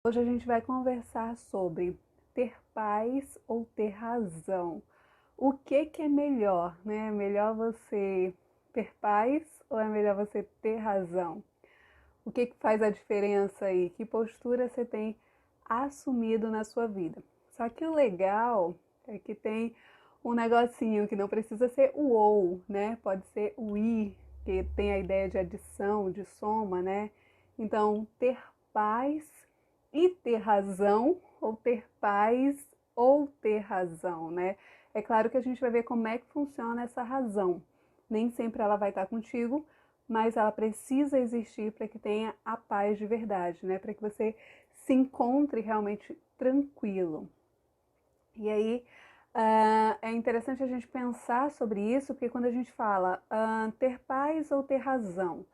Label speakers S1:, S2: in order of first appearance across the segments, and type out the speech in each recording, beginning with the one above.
S1: Hoje a gente vai conversar sobre ter paz ou ter razão. O que é melhor, né? É melhor você ter paz ou é melhor você ter razão? O que faz a diferença aí? Que postura você tem assumido na sua vida? Só que o legal é que tem um negocinho que não precisa ser o ou, né? Pode ser o i, que tem a ideia de adição, de soma, né? Então, ter paz e ter razão, ou ter paz ou ter razão, né? É claro que a gente vai ver como é que funciona essa razão. Nem sempre ela vai estar contigo, mas ela precisa existir para que tenha a paz de verdade, né? Para que você se encontre realmente tranquilo. E aí é interessante a gente pensar sobre isso, porque quando a gente fala ter paz ou ter razão,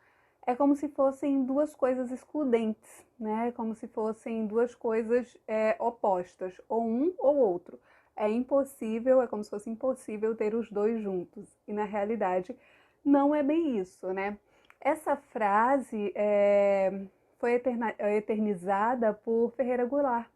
S1: é como se fossem duas coisas excludentes, né? Como se fossem duas coisas opostas, ou um ou outro. É impossível, é como se fosse impossível ter os dois juntos. E na realidade não é bem isso, né? Essa frase foi eternizada por Ferreira Goulart,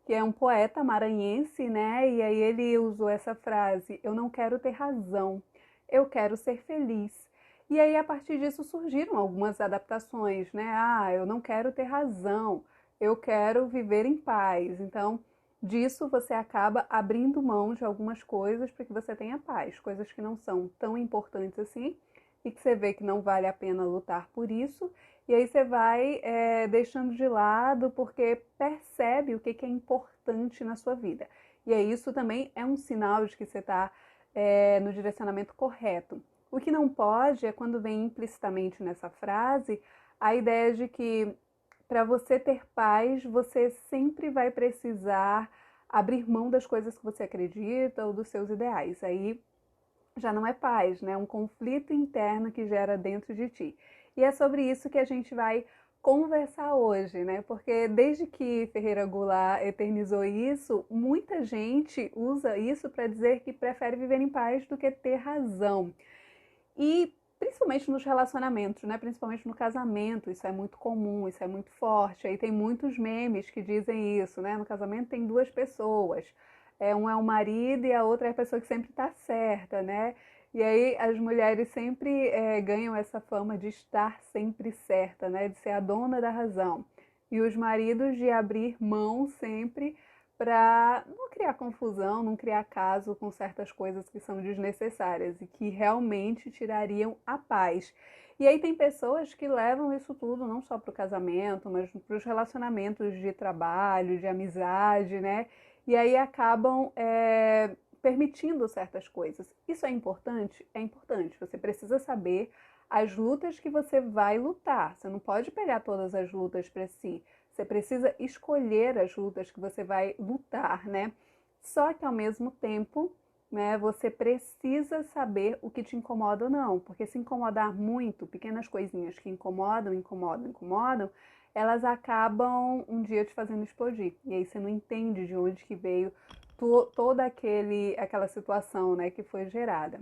S1: que é um poeta maranhense, né? E aí ele usou essa frase: eu não quero ter razão, eu quero ser feliz. E aí a partir disso surgiram algumas adaptações, né? Ah, eu não quero ter razão, eu quero viver em paz. Então, disso você acaba abrindo mão de algumas coisas para que você tenha paz, coisas que não são tão importantes assim e que você vê que não vale a pena lutar por isso. E aí você vai deixando de lado porque percebe o que é importante na sua vida. E aí isso também é um sinal de que você está no direcionamento correto. O que não pode é quando vem implicitamente nessa frase a ideia de que para você ter paz, você sempre vai precisar abrir mão das coisas que você acredita ou dos seus ideais. Aí já não é paz, né? É um conflito interno que gera dentro de ti. E é sobre isso que a gente vai conversar hoje, né? Porque desde que Ferreira Goulart eternizou isso, muita gente usa isso para dizer que prefere viver em paz do que ter razão. E principalmente nos relacionamentos, né? Principalmente no casamento, isso é muito comum, isso é muito forte. Aí tem muitos memes que dizem isso, né? No casamento tem duas pessoas. Um é o marido e a outra é a pessoa que sempre está certa, né? E aí as mulheres sempre ganham essa fama de estar sempre certa, né? De ser a dona da razão. E os maridos de abrir mão sempre para não criar confusão, não criar caso com certas coisas que são desnecessárias e que realmente tirariam a paz. E aí tem pessoas que levam isso tudo não só para o casamento, mas para os relacionamentos de trabalho, de amizade, né? E aí acabam permitindo certas coisas. Isso é importante? É importante. Você precisa saber as lutas que você vai lutar. Você não pode pegar todas as lutas para si. Você precisa escolher as lutas que você vai lutar, né? Só que ao mesmo tempo, né, você precisa saber o que te incomoda ou não, porque se incomodar muito, pequenas coisinhas que incomodam, incomodam, incomodam, elas acabam um dia te fazendo explodir. E aí você não entende de onde que veio toda aquela situação, né, que foi gerada.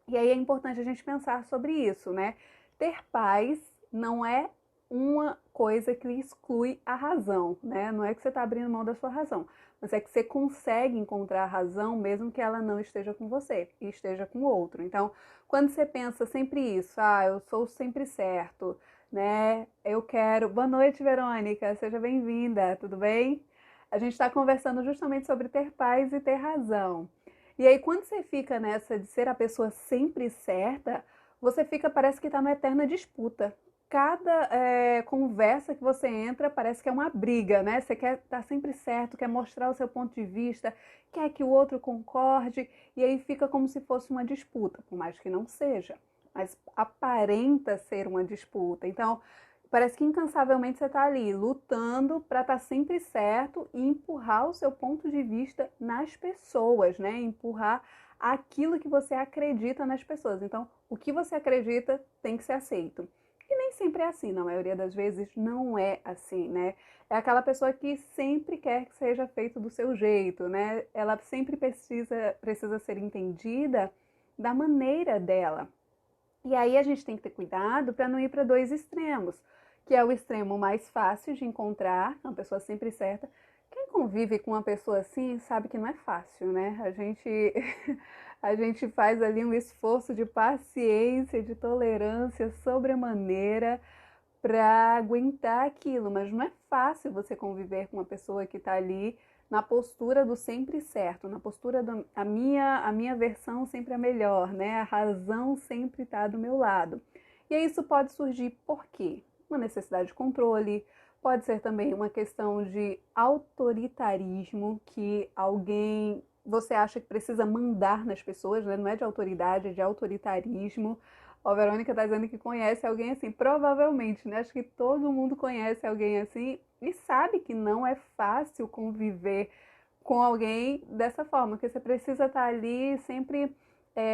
S1: E aí é importante a gente pensar sobre isso, né? Ter paz não é uma coisa que exclui a razão, né? Não é que você está abrindo mão da sua razão, mas é que você consegue encontrar a razão mesmo que ela não esteja com você e esteja com o outro. Então, quando você pensa sempre isso, eu sou sempre certo, né? Eu quero. Boa noite, Verônica, seja bem-vinda, tudo bem? A gente está conversando justamente sobre ter paz e ter razão. E aí, quando você fica nessa de ser a pessoa sempre certa, você fica, parece que está numa eterna disputa. Cada conversa que você entra parece que é uma briga, né? Você quer estar sempre certo, quer mostrar o seu ponto de vista, quer que o outro concorde, e aí fica como se fosse uma disputa, por mais que não seja, mas aparenta ser uma disputa. Então, parece que incansavelmente você está ali lutando para estar sempre certo e empurrar o seu ponto de vista nas pessoas, né? Empurrar aquilo que você acredita nas pessoas. Então, o que você acredita tem que ser aceito. E nem sempre é assim, na maioria das vezes não é assim, né? É aquela pessoa que sempre quer que seja feito do seu jeito, né? Ela sempre precisa ser entendida da maneira dela. E aí a gente tem que ter cuidado para não ir para dois extremos, que é o extremo mais fácil de encontrar, uma pessoa sempre certa. Quem convive com uma pessoa assim sabe que não é fácil, né? A gente faz ali um esforço de paciência, de tolerância sobremaneira para aguentar aquilo, mas não é fácil você conviver com uma pessoa que está ali na postura do sempre certo, na postura do a minha versão sempre é melhor, né? A razão sempre está do meu lado. E aí isso pode surgir por quê? Uma necessidade de controle, pode ser também uma questão de autoritarismo, que alguém você acha que precisa mandar nas pessoas, né? Não é de autoridade, é de autoritarismo. Ó, a Verônica está dizendo que conhece alguém assim, provavelmente, né? Acho que todo mundo conhece alguém assim e sabe que não é fácil conviver com alguém dessa forma, que você precisa estar ali sempre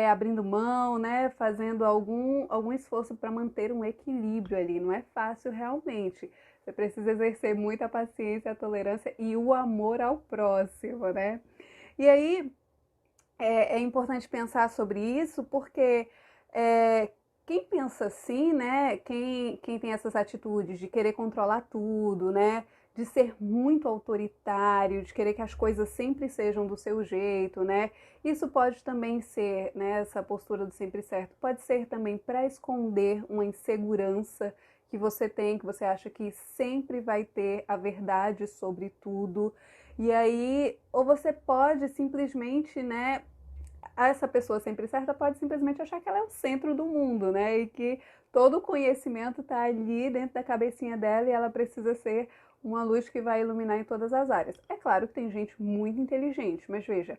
S1: abrindo mão, né? Fazendo algum esforço para manter um equilíbrio ali. Não é fácil realmente. Você precisa exercer muita paciência, a tolerância e o amor ao próximo, né? E aí é importante pensar sobre isso porque é, quem pensa assim, né? Quem tem essas atitudes de querer controlar tudo, né? De ser muito autoritário, de querer que as coisas sempre sejam do seu jeito, né? Isso pode também ser, né? Essa postura do sempre certo, pode ser também para esconder uma insegurança que você tem, que você acha que sempre vai ter a verdade sobre tudo. E aí, ou você pode simplesmente, né, essa pessoa sempre certa pode simplesmente achar que ela é o centro do mundo, né? E que todo o conhecimento está ali dentro da cabecinha dela e ela precisa ser uma luz que vai iluminar em todas as áreas. É claro que tem gente muito inteligente, mas veja,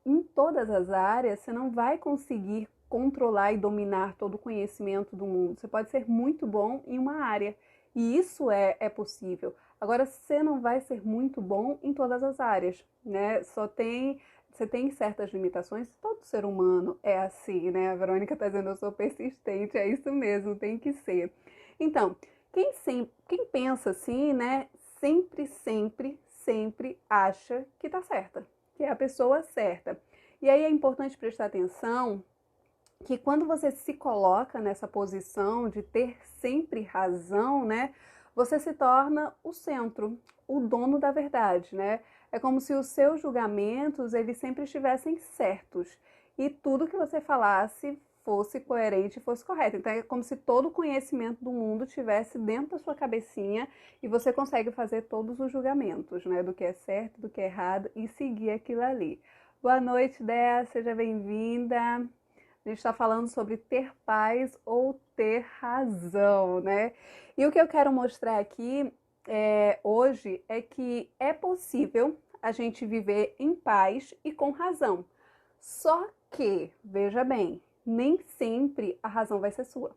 S1: em todas as áreas você não vai conseguir controlar e dominar todo o conhecimento do mundo. Você pode ser muito bom em uma área e isso é possível. Agora, você não vai ser muito bom em todas as áreas, né? Você tem certas limitações, todo ser humano é assim, né? A Verônica está dizendo, eu sou persistente, é isso mesmo, tem que ser. Então, quem pensa assim, né, sempre acha que tá certa, que é a pessoa certa. E aí é importante prestar atenção que quando você se coloca nessa posição de ter sempre razão, né, você se torna o centro, o dono da verdade, né? É como se os seus julgamentos eles sempre estivessem certos e tudo que você falasse fosse coerente e fosse correto. Então é como se todo o conhecimento do mundo tivesse dentro da sua cabecinha e você consegue fazer todos os julgamentos, né, do que é certo, do que é errado e seguir aquilo ali. Boa noite, Dea, seja bem-vinda. A gente está falando sobre ter paz ou ter razão, né? E o que eu quero mostrar aqui hoje é que é possível a gente viver em paz e com razão. Só que, veja bem, nem sempre a razão vai ser sua.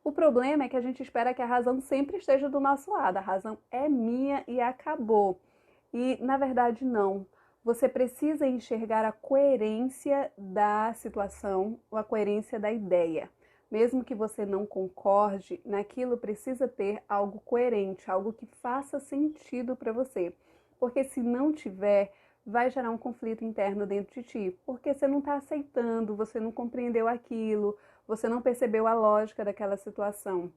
S1: O problema é que a gente espera que a razão sempre esteja do nosso lado. A razão é minha e acabou. E, na verdade, não. Você precisa enxergar a coerência da situação ou a coerência da ideia. Mesmo que você não concorde, naquilo precisa ter algo coerente, algo que faça sentido para você. Porque se não tiver, vai gerar um conflito interno dentro de ti. Porque você não está aceitando, você não compreendeu aquilo, você não percebeu a lógica daquela situação.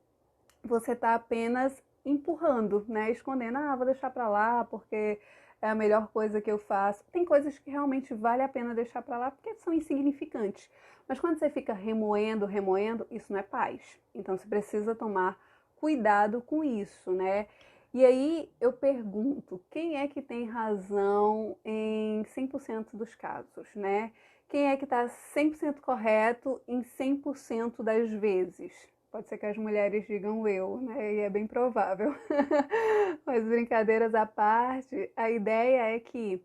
S1: Você está apenas empurrando, né? Escondendo, vou deixar para lá porque é a melhor coisa que eu faço. Tem coisas que realmente vale a pena deixar para lá porque são insignificantes. Mas quando você fica remoendo, isso não é paz. Então você precisa tomar cuidado com isso, né? E aí eu pergunto, quem é que tem razão em 100% dos casos, né? Quem é que está 100% correto em 100% das vezes? Pode ser que as mulheres digam eu, né? E é bem provável. Mas brincadeiras à parte, a ideia é que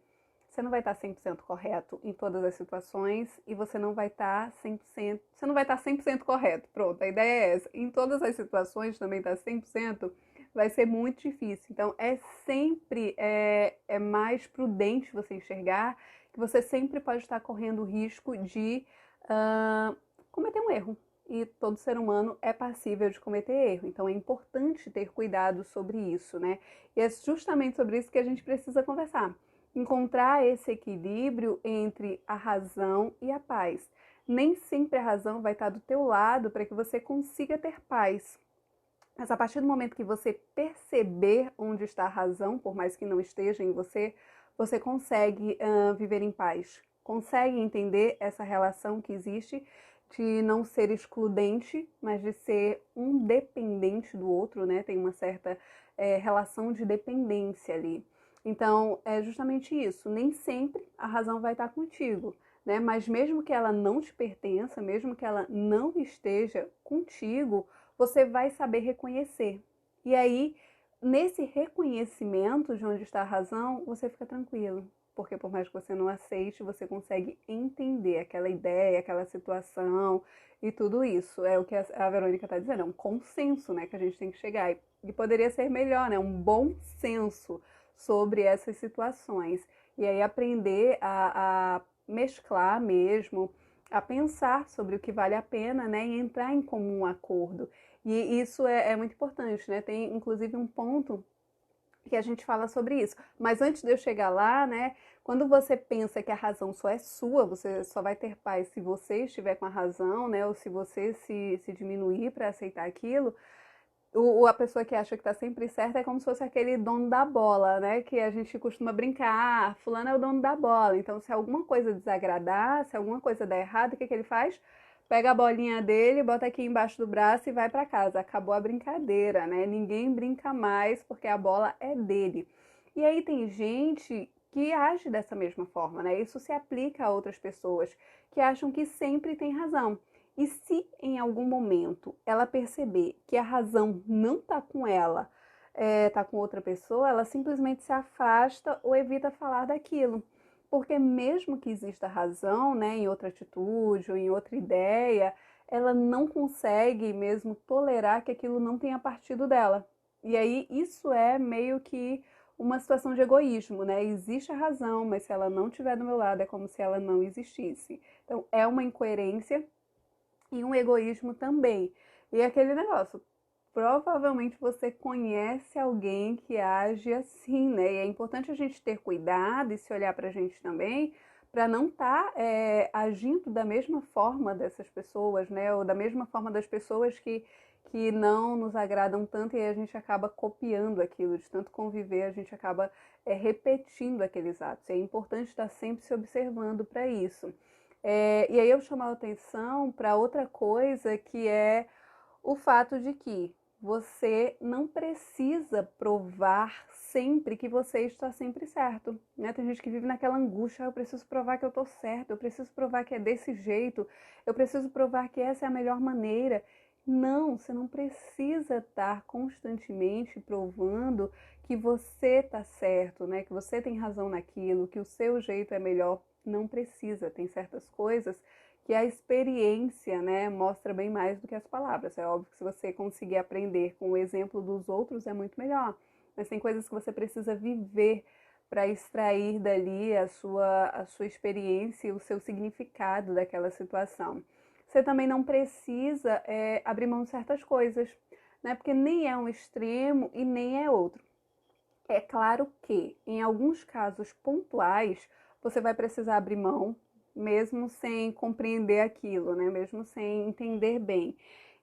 S1: você não vai estar 100% correto em todas as situações e você não vai estar 100%, você não vai estar 100% correto. Pronto, a ideia é essa. Em todas as situações também estar 100% vai ser muito difícil. Então é sempre mais prudente você enxergar que você sempre pode estar correndo o risco de cometer um erro. E todo ser humano é passível de cometer erro. Então é importante ter cuidado sobre isso, né? E é justamente sobre isso que a gente precisa conversar. Encontrar esse equilíbrio entre a razão e a paz. Nem sempre a razão vai estar do teu lado para que você consiga ter paz. Mas a partir do momento que você perceber onde está a razão, por mais que não esteja em você, você consegue viver em paz. Consegue entender essa relação que existe de não ser excludente, mas de ser um dependente do outro, né? Tem uma certa relação de dependência ali. Então, é justamente isso. Nem sempre a razão vai estar contigo, né? Mas mesmo que ela não te pertença, mesmo que ela não esteja contigo, você vai saber reconhecer. E aí, nesse reconhecimento de onde está a razão, você fica tranquilo. Porque por mais que você não aceite, você consegue entender aquela ideia, aquela situação e tudo isso. É o que a Verônica está dizendo, é um consenso, né, que a gente tem que chegar. E poderia ser melhor, né, um bom senso sobre essas situações. E aí aprender a mesclar mesmo, a pensar sobre o que vale a pena, né, e entrar em comum acordo. E isso é muito importante, né? Tem inclusive um ponto que a gente fala sobre isso. Mas antes de eu chegar lá, né? Quando você pensa que a razão só é sua, você só vai ter paz se você estiver com a razão, né? Ou se você se diminuir para aceitar aquilo. A pessoa que acha que está sempre certa é como se fosse aquele dono da bola, né? Que a gente costuma brincar, fulano é o dono da bola. Então, se alguma coisa desagradar, se alguma coisa der errado, o que ele faz? Pega a bolinha dele, bota aqui embaixo do braço e vai para casa. Acabou a brincadeira, né? Ninguém brinca mais porque a bola é dele. E aí tem gente que age dessa mesma forma, né? Isso se aplica a outras pessoas que acham que sempre tem razão. E se em algum momento ela perceber que a razão não está com ela, está com outra pessoa, ela simplesmente se afasta ou evita falar daquilo. Porque mesmo que exista razão, né, em outra atitude ou em outra ideia, ela não consegue mesmo tolerar que aquilo não tenha partido dela. E aí isso é meio que uma situação de egoísmo, né? Existe a razão, mas se ela não estiver do meu lado, é como se ela não existisse. Então é uma incoerência e um egoísmo também. E aquele negócio, provavelmente você conhece alguém que age assim, né? E é importante a gente ter cuidado e se olhar pra gente também, para não estar agindo da mesma forma dessas pessoas, né? Ou da mesma forma das pessoas que não nos agradam tanto e a gente acaba copiando aquilo, de tanto conviver, a gente acaba repetindo aqueles atos. E é importante estar sempre se observando para isso. E aí eu chamo a atenção para outra coisa que é o fato de que você não precisa provar sempre que você está sempre certo, né? Tem gente que vive naquela angústia, eu preciso provar que eu estou certo, eu preciso provar que é desse jeito, eu preciso provar que essa é a melhor maneira. Não, você não precisa estar constantemente provando que você está certo, né? Que você tem razão naquilo, que o seu jeito é melhor. Não precisa, tem certas coisas que a experiência, né, mostra bem mais do que as palavras. É óbvio que se você conseguir aprender com o exemplo dos outros é muito melhor, mas tem coisas que você precisa viver para extrair dali a sua experiência e o seu significado daquela situação. Você também não precisa abrir mão de certas coisas, né, porque nem é um extremo e nem é outro. É claro que, em alguns casos pontuais, você vai precisar abrir mão, mesmo sem compreender aquilo, né? Mesmo sem entender bem.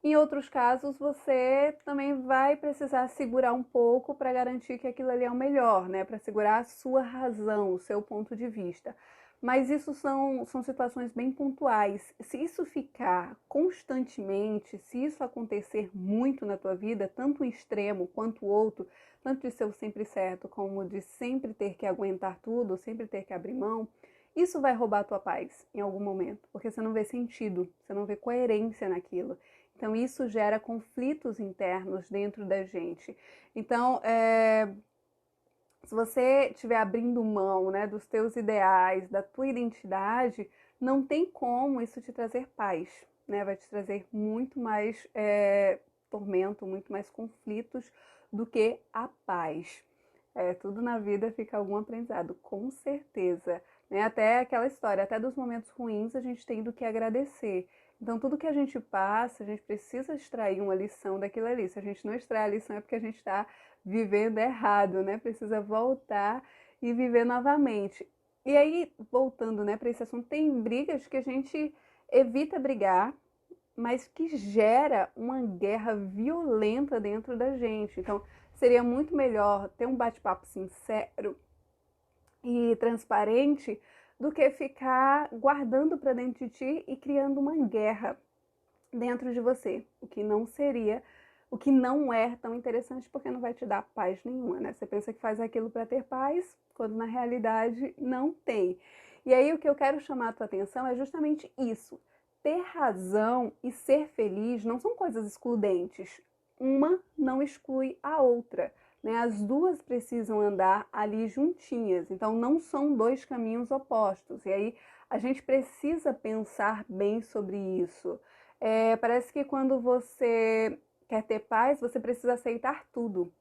S1: Em outros casos, você também vai precisar segurar um pouco para garantir que aquilo ali é o melhor, né? Para segurar a sua razão, o seu ponto de vista. Mas isso são situações bem pontuais. Se isso ficar constantemente, se isso acontecer muito na tua vida, tanto um extremo quanto o outro, tanto de ser o sempre certo, como de sempre ter que aguentar tudo, sempre ter que abrir mão, isso vai roubar a tua paz em algum momento, porque você não vê sentido, você não vê coerência naquilo. Então isso gera conflitos internos dentro da gente. Então, se você estiver abrindo mão, né, dos teus ideais, da tua identidade, não tem como isso te trazer paz, né? Vai te trazer muito mais tormento, muito mais conflitos do que a paz. Tudo na vida fica algum aprendizado, com certeza. Né? Até aquela história, até dos momentos ruins a gente tem do que agradecer. Então, tudo que a gente passa, a gente precisa extrair uma lição daquilo ali. Se a gente não extrai a lição é porque a gente está vivendo errado, né? Precisa voltar e viver novamente. E aí, voltando, né, para esse assunto, tem brigas que a gente evita brigar, mas que gera uma guerra violenta dentro da gente. Então, seria muito melhor ter um bate-papo sincero e transparente do que ficar guardando para dentro de ti e criando uma guerra dentro de você, o que não é tão interessante porque não vai te dar paz nenhuma, né? Você pensa que faz aquilo para ter paz, quando na realidade não tem. E aí o que eu quero chamar a tua atenção é justamente isso. Ter razão e ser feliz não são coisas excludentes. Uma não exclui a outra, né? As duas precisam andar ali juntinhas. Então não são dois caminhos opostos. E aí a gente precisa pensar bem sobre isso. Parece que quando você quer ter paz, você precisa aceitar tudo.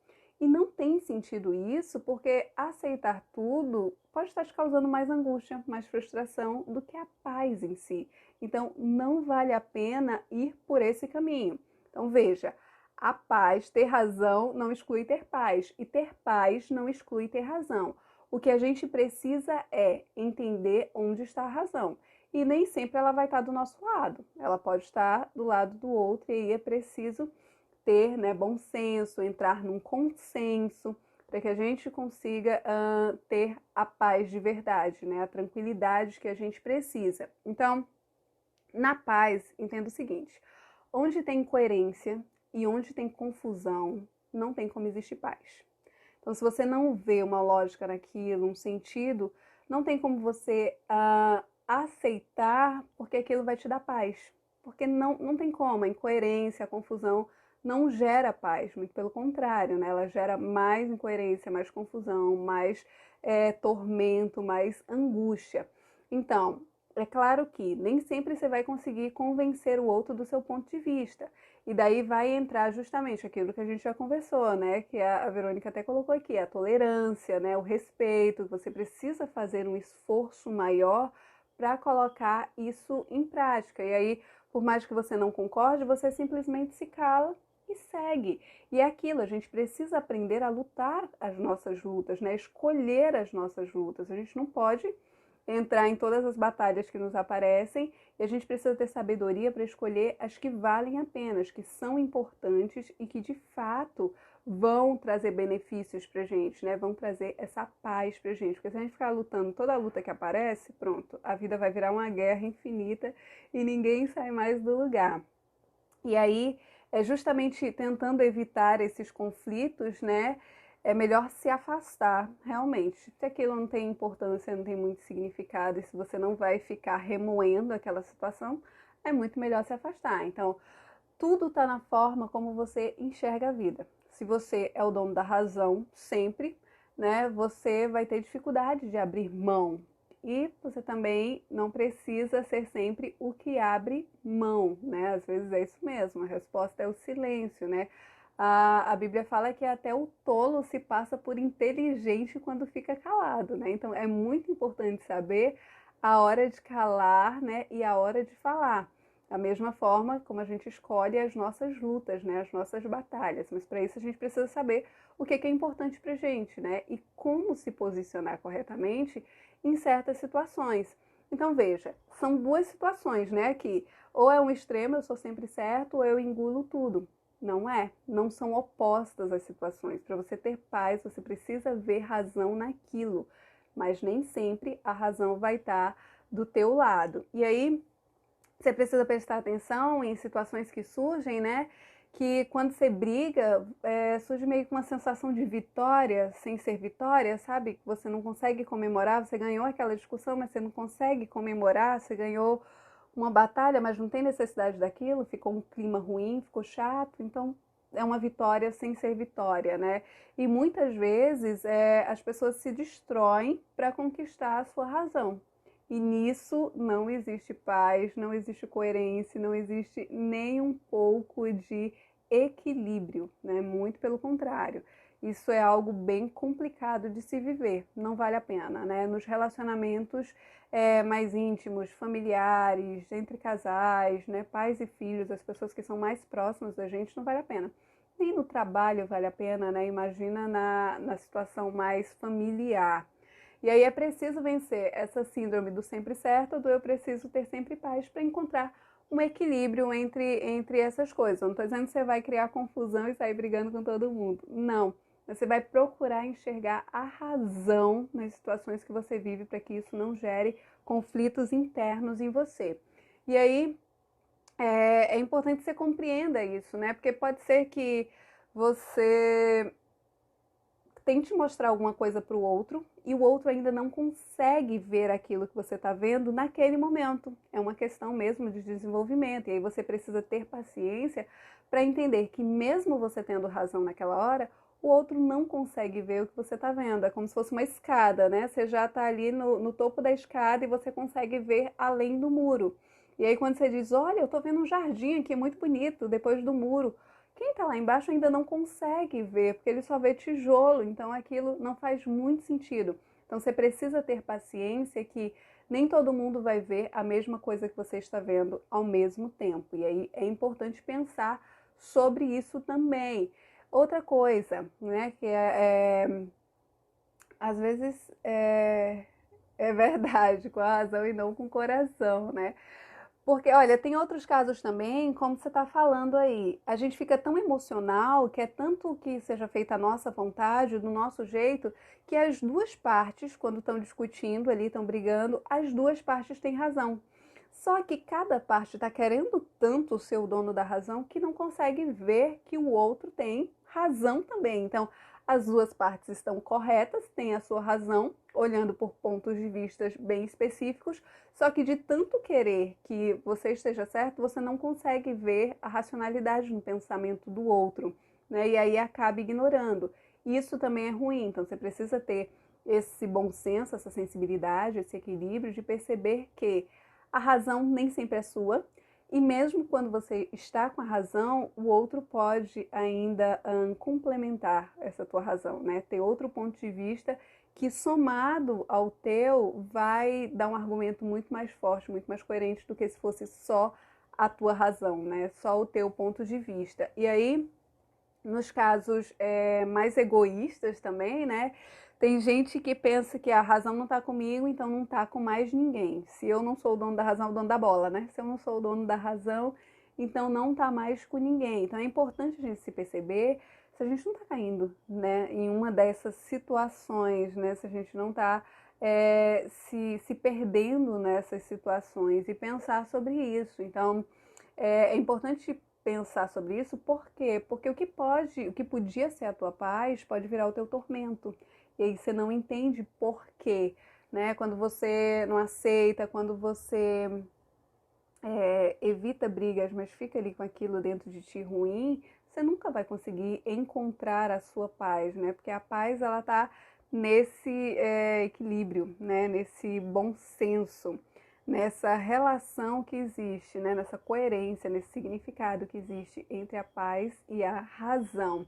S1: E não tem sentido isso, porque aceitar tudo pode estar te causando mais angústia, mais frustração do que a paz em si. Então, não vale a pena ir por esse caminho. Então, veja, a paz, ter razão, não exclui ter paz. E ter paz não exclui ter razão. O que a gente precisa é entender onde está a razão. E nem sempre ela vai estar do nosso lado. Ela pode estar do lado do outro e aí é preciso ter, né, bom senso, entrar num consenso para que a gente consiga ter a paz de verdade, né, a tranquilidade que a gente precisa. Então, na paz, entenda o seguinte: onde tem incoerência e onde tem confusão, não tem como existir paz. Então, se você não vê uma lógica naquilo, um sentido, não tem como você aceitar, porque aquilo vai te dar paz. Porque não tem como, a incoerência, a confusão não gera paz, muito pelo contrário, né? Ela gera mais incoerência, mais confusão, mais tormento, mais angústia. Então, é claro que nem sempre você vai conseguir convencer o outro do seu ponto de vista. E daí vai entrar justamente aquilo que a gente já conversou, né? Que a Verônica até colocou aqui, a tolerância, né? O respeito. Você precisa fazer um esforço maior para colocar isso em prática. E aí, por mais que você não concorde, você simplesmente se cala e segue. E é aquilo, a gente precisa aprender a lutar as nossas lutas, né? Escolher as nossas lutas. A gente não pode entrar em todas as batalhas que nos aparecem e a gente precisa ter sabedoria para escolher as que valem a pena, as que são importantes e que de fato vão trazer benefícios pra gente, né? Vão trazer essa paz pra gente. Porque se a gente ficar lutando toda a luta que aparece, pronto, a vida vai virar uma guerra infinita e ninguém sai mais do lugar. E aí, é justamente tentando evitar esses conflitos, né? É melhor se afastar, realmente. Se aquilo não tem importância, não tem muito significado, e se você não vai ficar remoendo aquela situação, é muito melhor se afastar. Então, tudo está na forma como você enxerga a vida. Se você é o dono da razão sempre, né, você vai ter dificuldade de abrir mão. E você também não precisa ser sempre o que abre mão, né? Às vezes é isso mesmo, a resposta é o silêncio, né? A Bíblia fala que até o tolo se passa por inteligente quando fica calado, né? Então é muito importante saber a hora de calar, né, e a hora de falar. Da mesma forma como a gente escolhe as nossas lutas, né, as nossas batalhas. Mas para isso a gente precisa saber o que é importante para a gente, né, e como se posicionar corretamente em certas situações. Então veja, são duas situações, né, aqui. Ou é um extremo, eu sou sempre certo, ou eu engulo tudo. Não é, não são opostas as situações. Para você ter paz, você precisa ver razão naquilo, mas nem sempre a razão vai estar do teu lado. E aí você precisa prestar atenção em situações que surgem, né? Que quando você briga, surge meio que uma sensação de vitória, sem ser vitória, sabe? Você não consegue comemorar, você ganhou aquela discussão, mas você não consegue comemorar, você ganhou uma batalha, mas não tem necessidade daquilo, ficou um clima ruim, ficou chato, então é uma vitória sem ser vitória, né? E muitas vezes as pessoas se destroem para conquistar a sua razão. E nisso não existe paz, não existe coerência, não existe nem um pouco de equilíbrio, né? Muito pelo contrário. Isso é algo bem complicado de se viver, não vale a pena, né? Nos relacionamentos mais íntimos, familiares, entre casais, né? Pais e filhos, as pessoas que são mais próximas da gente, não vale a pena. Nem no trabalho vale a pena, né? Imagina na situação mais familiar. E aí é preciso vencer essa síndrome do sempre certo, do eu preciso ter sempre paz para encontrar um equilíbrio entre essas coisas. Eu não estou dizendo que você vai criar confusão e sair brigando com todo mundo. Não. Você vai procurar enxergar a razão nas situações que você vive para que isso não gere conflitos internos em você. E aí é importante que você compreenda isso, né? Porque pode ser que você tente mostrar alguma coisa para o outro e o outro ainda não consegue ver aquilo que você está vendo naquele momento. É uma questão mesmo de desenvolvimento. E aí você precisa ter paciência para entender que mesmo você tendo razão naquela hora, o outro não consegue ver o que você está vendo. É como se fosse uma escada, né? Você já está ali no topo da escada e você consegue ver além do muro. E aí quando você diz, olha, eu estou vendo um jardim aqui muito bonito depois do muro, quem está lá embaixo ainda não consegue ver, porque ele só vê tijolo, então aquilo não faz muito sentido. Então você precisa ter paciência que nem todo mundo vai ver a mesma coisa que você está vendo ao mesmo tempo. E aí é importante pensar sobre isso também. Outra coisa, né, que às vezes é verdade, com a razão e não com o coração, né? Porque, olha, tem outros casos também, como você está falando aí. A gente fica tão emocional, quer tanto que seja feita a nossa vontade, do nosso jeito, que as duas partes, quando estão discutindo ali, estão brigando, as duas partes têm razão. Só que cada parte está querendo tanto ser o dono da razão que não consegue ver que o outro tem razão também. Então, as duas partes estão corretas, têm a sua razão, olhando por pontos de vista bem específicos, só que de tanto querer que você esteja certo, você não consegue ver a racionalidade no pensamento do outro, né? E aí acaba ignorando. Isso também é ruim, então você precisa ter esse bom senso, essa sensibilidade, esse equilíbrio de perceber que a razão nem sempre é sua, e mesmo quando você está com a razão, o outro pode ainda complementar essa tua razão, né? Ter outro ponto de vista que somado ao teu vai dar um argumento muito mais forte, muito mais coerente do que se fosse só a tua razão, né? Só o teu ponto de vista. E aí, nos casos mais egoístas também, né? Tem gente que pensa que a razão não está comigo, então não está com mais ninguém. Se eu não sou o dono da razão, o dono da bola, né? Se eu não sou o dono da razão, então não está mais com ninguém. Então é importante a gente se perceber se a gente não está caindo, né, em uma dessas situações, né? Se a gente não está se perdendo nessas situações e pensar sobre isso. Então é importante pensar sobre isso, por quê? Porque o que podia ser a tua paz pode virar o teu tormento. E aí você não entende por quê, né? Quando você não aceita, quando você evita brigas, mas fica ali com aquilo dentro de ti ruim, você nunca vai conseguir encontrar a sua paz, né? Porque a paz, ela tá nesse equilíbrio, né? Nesse bom senso, nessa relação que existe, né? Nessa coerência, nesse significado que existe entre a paz e a razão.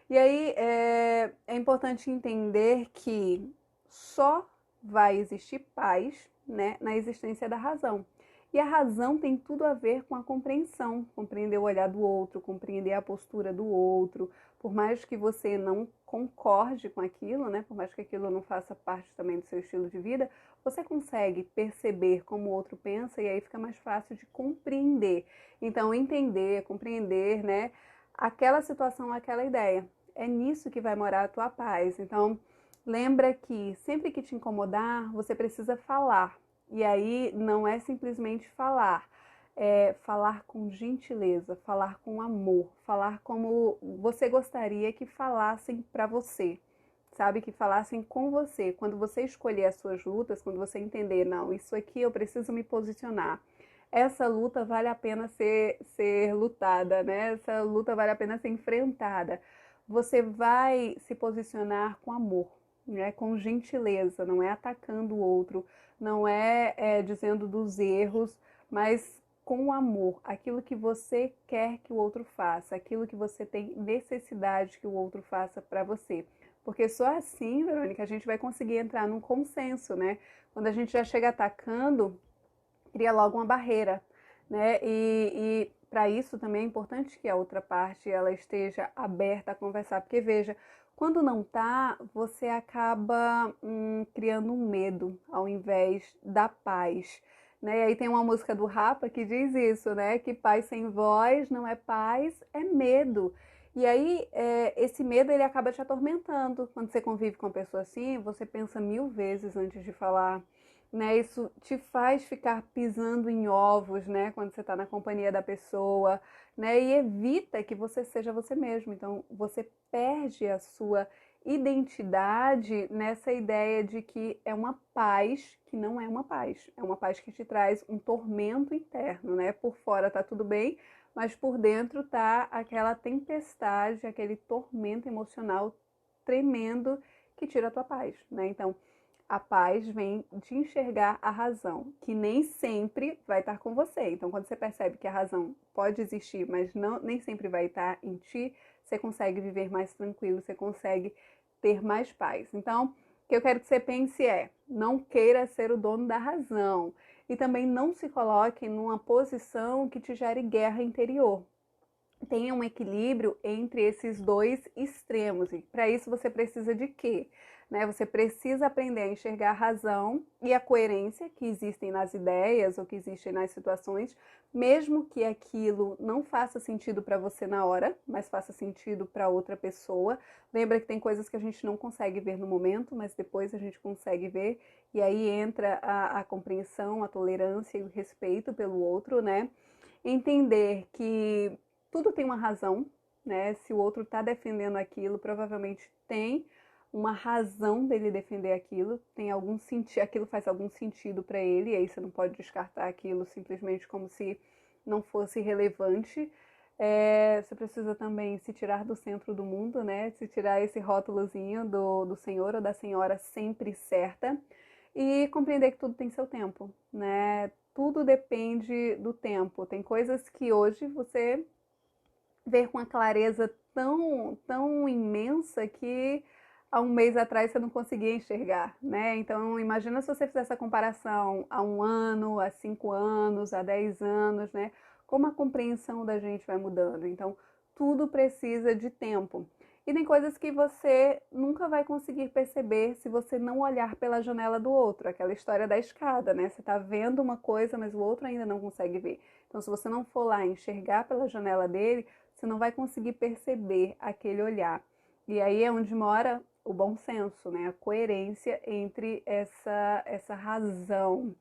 S1: E aí é importante entender que só vai existir paz, né, na existência da razão. E a razão tem tudo a ver com a compreensão, compreender o olhar do outro, compreender a postura do outro. Por mais que você não concorde com aquilo, né, por mais que aquilo não faça parte também do seu estilo de vida, você consegue perceber como o outro pensa e aí fica mais fácil de compreender. Então, entender, compreender, né, aquela situação, aquela ideia. É nisso que vai morar a tua paz. Então, lembra que sempre que te incomodar, você precisa falar. E aí não é simplesmente falar, é falar com gentileza, falar com amor, falar como você gostaria que falassem para você, sabe? Que falassem com você. Quando você escolher as suas lutas, quando você entender, não, isso aqui eu preciso me posicionar. Essa luta vale a pena ser lutada, né? Essa luta vale a pena ser enfrentada. Você vai se posicionar com amor, né? Com gentileza, não é atacando o outro, não dizendo dos erros, mas com amor, aquilo que você quer que o outro faça, aquilo que você tem necessidade que o outro faça para você. Porque só assim, Verônica, a gente vai conseguir entrar num consenso, né? Quando a gente já chega atacando, cria logo uma barreira, né? E para isso também é importante que a outra parte ela esteja aberta a conversar, porque veja, quando não tá, você acaba criando um medo ao invés da paz, né? E aí tem uma música do Rapa que diz isso, né? Que paz sem voz não é paz, é medo. E aí, esse medo, ele acaba te atormentando. Quando você convive com uma pessoa assim, você pensa 1000 vezes antes de falar, né? Isso te faz ficar pisando em ovos, né? Quando você está na companhia da pessoa, né? E evita que você seja você mesmo. Então, você perde a sua identidade nessa ideia de que é uma paz que não é uma paz. É uma paz que te traz um tormento interno, né? Por fora tá tudo bem, mas por dentro tá aquela tempestade, aquele tormento emocional tremendo que tira a tua paz, né? Então, a paz vem de enxergar a razão, que nem sempre vai estar com você. Então, quando você percebe que a razão pode existir, mas não, nem sempre vai estar em ti, você consegue viver mais tranquilo, você consegue ter mais paz. Então, o que eu quero que você pense é: não queira ser o dono da razão. E também não se coloque numa posição que te gere guerra interior. Tenha um equilíbrio entre esses dois extremos. E para isso você precisa de quê? Né? Você precisa aprender a enxergar a razão e a coerência que existem nas ideias ou que existem nas situações, mesmo que aquilo não faça sentido para você na hora, mas faça sentido para outra pessoa. Lembra que tem coisas que a gente não consegue ver no momento, mas depois a gente consegue ver, e aí entra a compreensão, a tolerância e o respeito pelo outro, né? Entender que tudo tem uma razão, né? Se o outro está defendendo aquilo, provavelmente tem uma razão dele defender aquilo, tem algum sentido, aquilo faz algum sentido para ele, e aí você não pode descartar aquilo simplesmente como se não fosse relevante. Você precisa também se tirar do centro do mundo, né? Se tirar esse rótulozinho do senhor ou da senhora sempre certa e compreender que tudo tem seu tempo, né? Tudo depende do tempo. Tem coisas que hoje você ver com uma clareza tão imensa que há um mês atrás você não conseguia enxergar, né? Então, imagina se você fizer essa comparação há 1 ano, há 5 anos, há 10 anos, né? Como a compreensão da gente vai mudando. Então, tudo precisa de tempo. E tem coisas que você nunca vai conseguir perceber se você não olhar pela janela do outro. Aquela história da escada, né? Você está vendo uma coisa, mas o outro ainda não consegue ver. Então, se você não for lá enxergar pela janela dele, você não vai conseguir perceber aquele olhar. E aí é onde mora o bom senso, né? A coerência entre essa razão.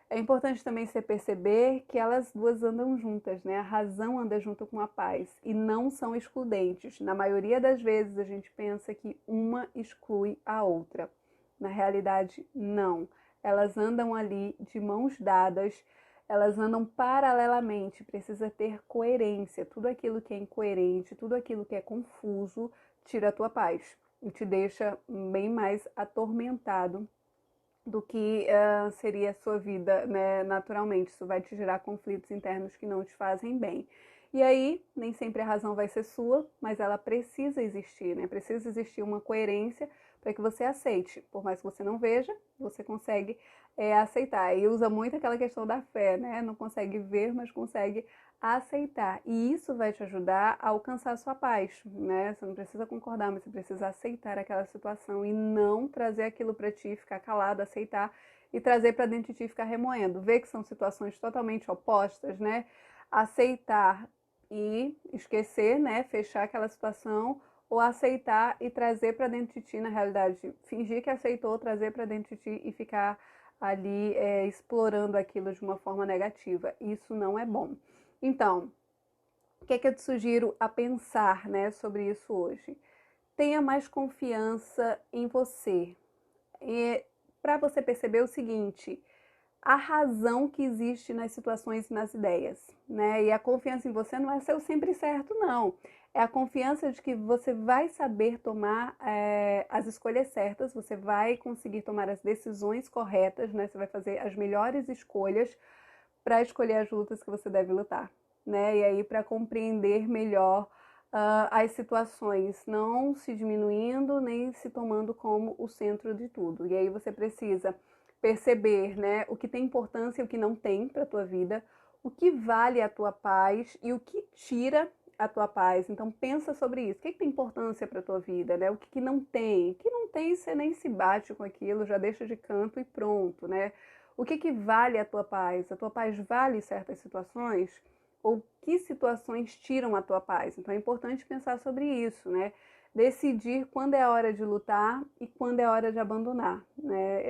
S1: É importante também você perceber que elas duas andam juntas, né? A razão anda junto com a paz e não são excludentes. Na maioria das vezes a gente pensa que uma exclui a outra. Na realidade, não. Elas andam ali de mãos dadas, elas andam paralelamente, precisa ter coerência. Tudo aquilo que é incoerente, tudo aquilo que é confuso, tira a tua paz e te deixa bem mais atormentado do que seria a sua vida, né, naturalmente. Isso vai te gerar conflitos internos que não te fazem bem. E aí, nem sempre a razão vai ser sua, mas ela precisa existir, né? Precisa existir uma coerência para que você aceite. Por mais que você não veja, você consegue aceitar. E usa muito aquela questão da fé, né? Não consegue ver, mas consegue aceitar. E isso vai te ajudar a alcançar a sua paz, né? Você não precisa concordar, mas você precisa aceitar aquela situação e não trazer aquilo para ti, ficar calado, aceitar e trazer para dentro de ti e ficar remoendo. Ver que são situações totalmente opostas, né? Aceitar e esquecer, né? Fechar aquela situação, ou aceitar e trazer para dentro de ti, na realidade, fingir que aceitou, trazer para dentro de ti e ficar ali explorando aquilo de uma forma negativa. Isso não é bom. Então, o que é que eu te sugiro a pensar, né, sobre isso hoje? Tenha mais confiança em você. E para você perceber o seguinte: a razão que existe nas situações e nas ideias, né? E a confiança em você não é ser o sempre certo, não. É a confiança de que você vai saber tomar as escolhas certas, você vai conseguir tomar as decisões corretas, né? Você vai fazer as melhores escolhas para escolher as lutas que você deve lutar, né? E aí para compreender melhor as situações, não se diminuindo nem se tomando como o centro de tudo. E aí você precisa perceber, né, o que tem importância e o que não tem para a tua vida, o que vale a tua paz e o que tira a tua paz. Então pensa sobre isso. O que tem importância para a tua vida, né? O que não tem? O que não tem, você nem se bate com aquilo, já deixa de canto e pronto, né? O que que vale a tua paz? A tua paz vale certas situações? Ou que situações tiram a tua paz? Então é importante pensar sobre isso, né? Decidir quando é a hora de lutar e quando é a hora de abandonar, né?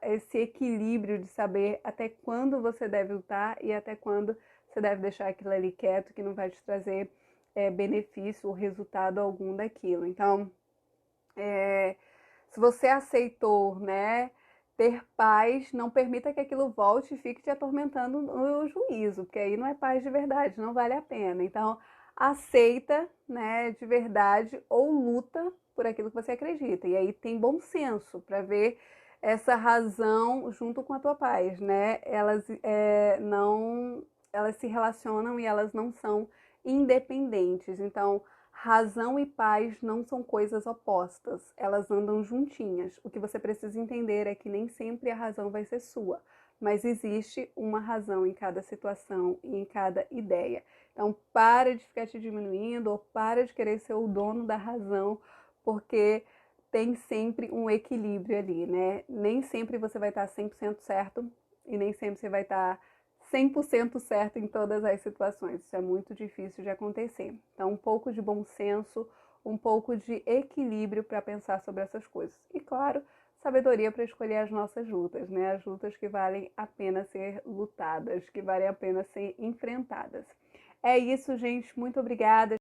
S1: Esse equilíbrio de saber até quando você deve lutar e até quando você deve deixar aquilo ali quieto, que não vai te trazer benefício ou resultado algum daquilo. Então, se você aceitou, né, ter paz, não permita que aquilo volte e fique te atormentando no juízo, porque aí não é paz de verdade, não vale a pena. Então, aceita, né, de verdade ou luta por aquilo que você acredita. E aí tem bom senso para ver essa razão junto com a tua paz, né? Elas se relacionam e elas não são independentes. Então, razão e paz não são coisas opostas, elas andam juntinhas. O que você precisa entender é que nem sempre a razão vai ser sua, mas existe uma razão em cada situação e em cada ideia. Então, para de ficar te diminuindo ou para de querer ser o dono da razão, porque tem sempre um equilíbrio ali, né? Nem sempre você vai estar 100% certo e nem sempre você vai estar 100% certo em todas as situações. Isso é muito difícil de acontecer. Então, um pouco de bom senso, um pouco de equilíbrio para pensar sobre essas coisas. E, claro, sabedoria para escolher as nossas lutas, né? As lutas que valem a pena ser lutadas, que valem a pena ser enfrentadas. É isso, gente. Muito obrigada.